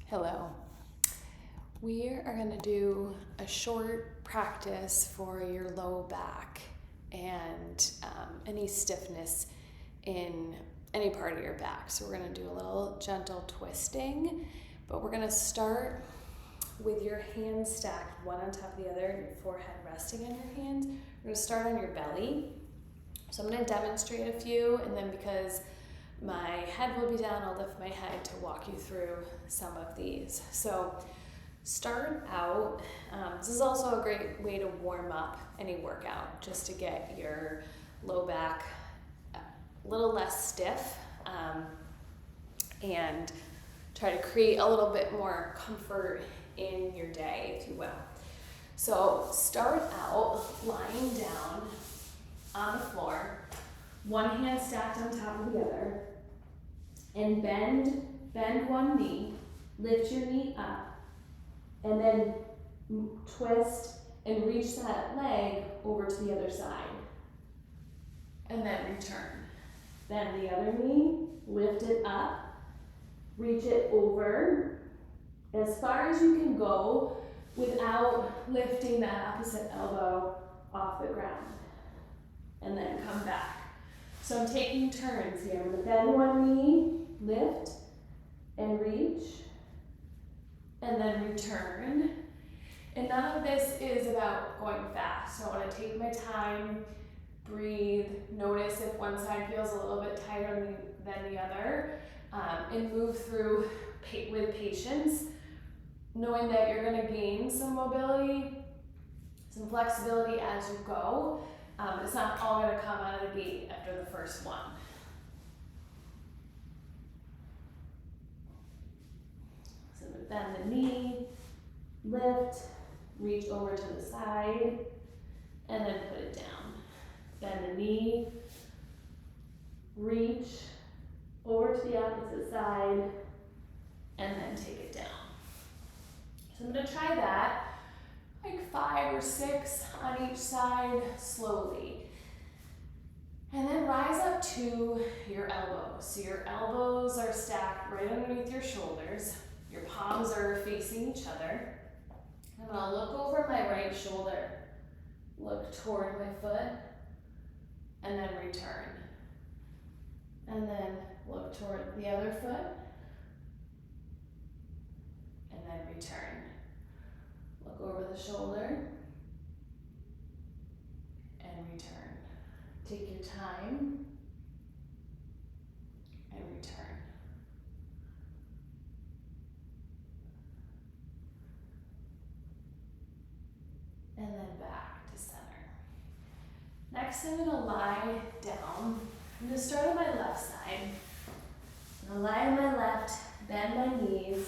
Hello. We are going to do a short practice for your low back and any stiffness in any part of your back. So we're going to do a little gentle twisting, but we're going to start with your hands stacked one on top of the other, your forehead resting on your hands. We're going to start on your belly. So I'm going to demonstrate a few, and then because my head will be down, I'll lift my head to walk you through some of these. So start out, this is also a great way to warm up any workout, just to get your low back a little less stiff and try to create a little bit more comfort in your day, if you will. So start out lying down on the floor, one hand stacked on top of the other, and bend one knee, lift your knee up, and then twist and reach that leg over to the other side, and then return. Then the other knee, lift it up, reach it over as far as you can go without lifting that opposite elbow off the ground. And then come back. So I'm taking turns here. I'm going to bend one knee, lift, and reach, and then return. And none of this is about going fast. So I want to take my time, breathe, notice if one side feels a little bit tighter than the other, and move through with patience, knowing that you're going to gain some mobility, some flexibility as you go. It's not all going to come out of the gate after the first one. So bend the knee, lift, reach over to the side, and then put it down. Bend the knee, reach over to the opposite side, and then take it down. So I'm going to try that. Like 5 or 6 on each side, slowly. And then rise up to your elbows. So your elbows are stacked right underneath your shoulders. Your palms are facing each other. I'm gonna look over my right shoulder, look toward my foot, and then return. And then look toward the other foot, and then return. Look over the shoulder and return. Take your time and return. And then back to center. Next, I'm going to lie down. I'm going to start on my left side. I'm going to lie on my left, bend my knees,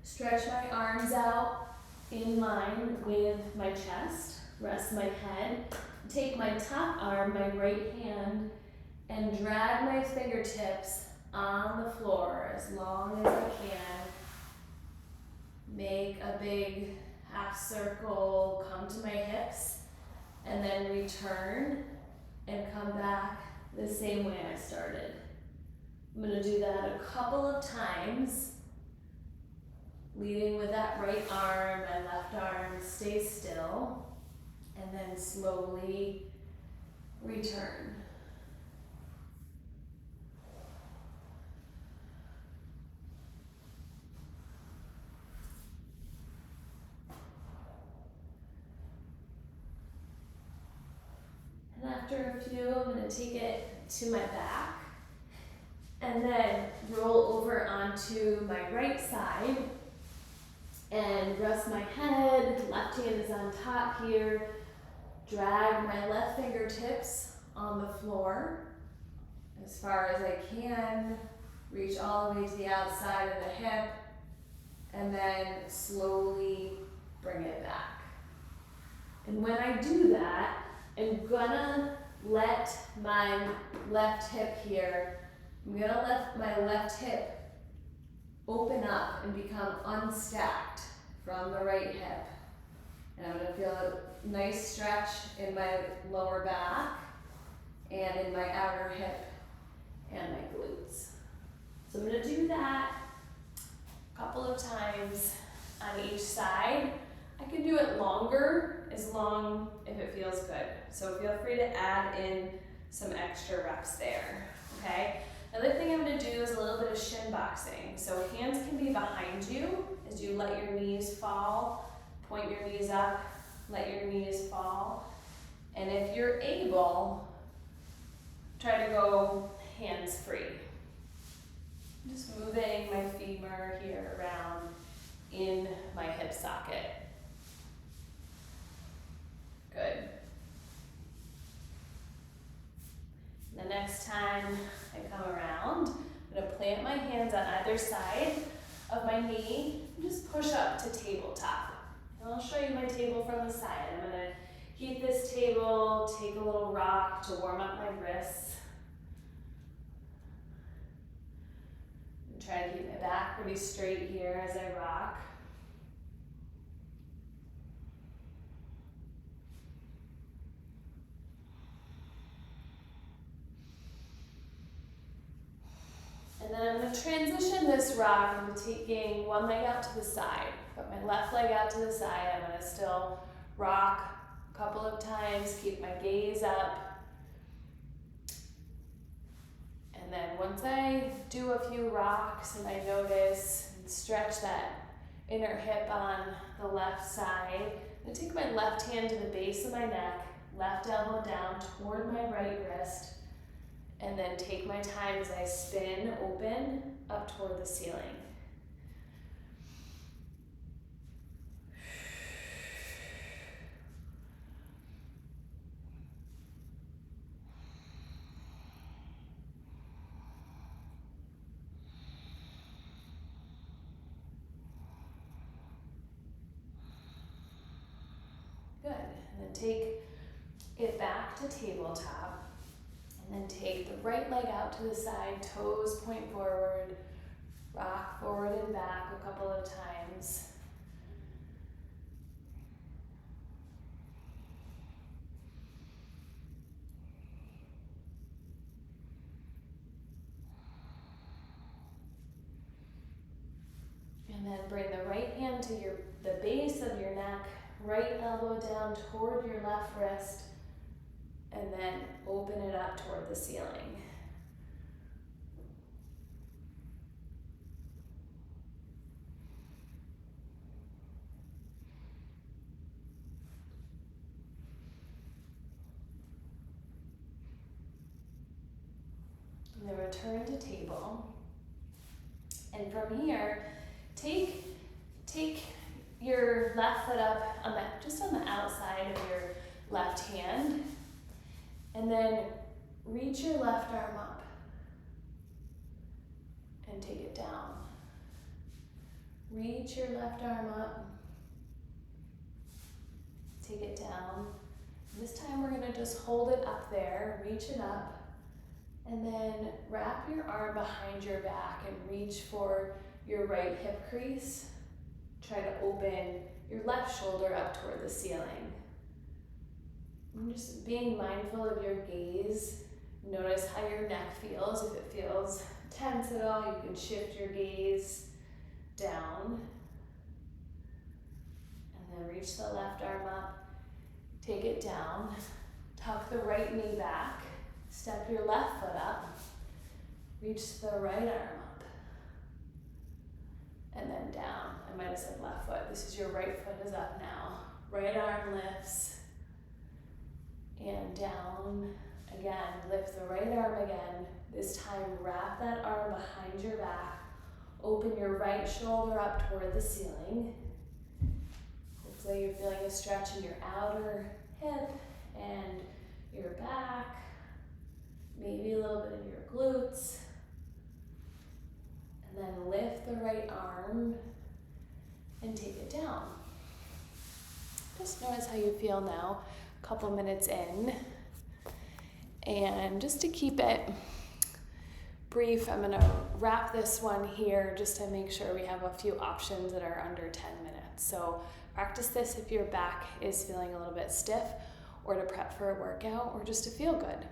stretch my arms out in line with my chest, rest my head, take my top arm, my right hand, and drag my fingertips on the floor as long as I can. Make a big half circle, come to my hips, and then return and come back the same way I started. I'm going to do that a couple of times. Leading with that right arm and left arm, stay still, and then slowly return. And after a few, I'm going to take it to my back, and then roll over onto my right side, and rest my head, left hand is on top here. Drag my left fingertips on the floor as far as I can. Reach all the way to the outside of the hip, and then slowly bring it back. And when I do that, I'm gonna let my left hip here, I'm gonna let my left hip open up and become unstacked from the right hip. And I'm going to feel a nice stretch in my lower back and in my outer hip and my glutes. So I'm going to do that a couple of of times on each side. I can do it longer, as long if it feels good. So feel free to add in some extra reps there, okay? Another thing I'm gonna do is a little bit of shin boxing. So hands can be behind you as you let your knees fall, point your knees up, let your knees fall. And if you're able, try to go hands free. Just moving my femur here around in my hip socket. Good. The next time I come around, I'm going to plant my hands on either side of my knee and just push up to tabletop. And I'll show you my table from the side. I'm going to heat this table, take a little rock to warm up my wrists. And try to keep my back pretty straight here as I rock. And then I'm going to transition this rock into taking one leg out to the side. Put my left leg out to the side. I'm going to still rock a couple of times, keep my gaze up. And then once I do a few rocks and I notice and stretch that inner hip on the left side, I'm going to take my left hand to the base of my neck, left elbow down toward my right wrist, and then take my time as I spin open up toward the ceiling. Good, and then take it back to tabletop. And then take the right leg out to the side, toes point forward, rock forward and back a couple of times. And then bring the right hand to the base of your neck, right elbow down toward your left wrist, and then open it up toward the ceiling. And then return to table. And from here, take your left foot up just on the outside of your left hand. And then reach your left arm up and take it down. Reach your left arm up, take it down. This time we're going to just hold it up there, reach it up, and then wrap your arm behind your back and reach for your right hip crease. Try to open your left shoulder up toward the ceiling. And just being mindful of your gaze. Notice how your neck feels. If it feels tense at all, you can shift your gaze down. And then reach the left arm up, take it down, tuck the right knee back, step your left foot up, reach the right arm up, and then down. I might have said left foot. This is your right foot is up now. Right arm lifts. And down, again, lift the right arm again. This time, wrap that arm behind your back. Open your right shoulder up toward the ceiling. Hopefully you're feeling a stretch in your outer hip and your back. Maybe a little bit of your glutes. And then lift the right arm and take it down. Just notice how you feel now. Couple minutes in, and just to keep it brief, I'm going to wrap this one here just to make sure we have a few options that are under 10 minutes. So practice this if your back is feeling a little bit stiff, or to prep for a workout, or just to feel good.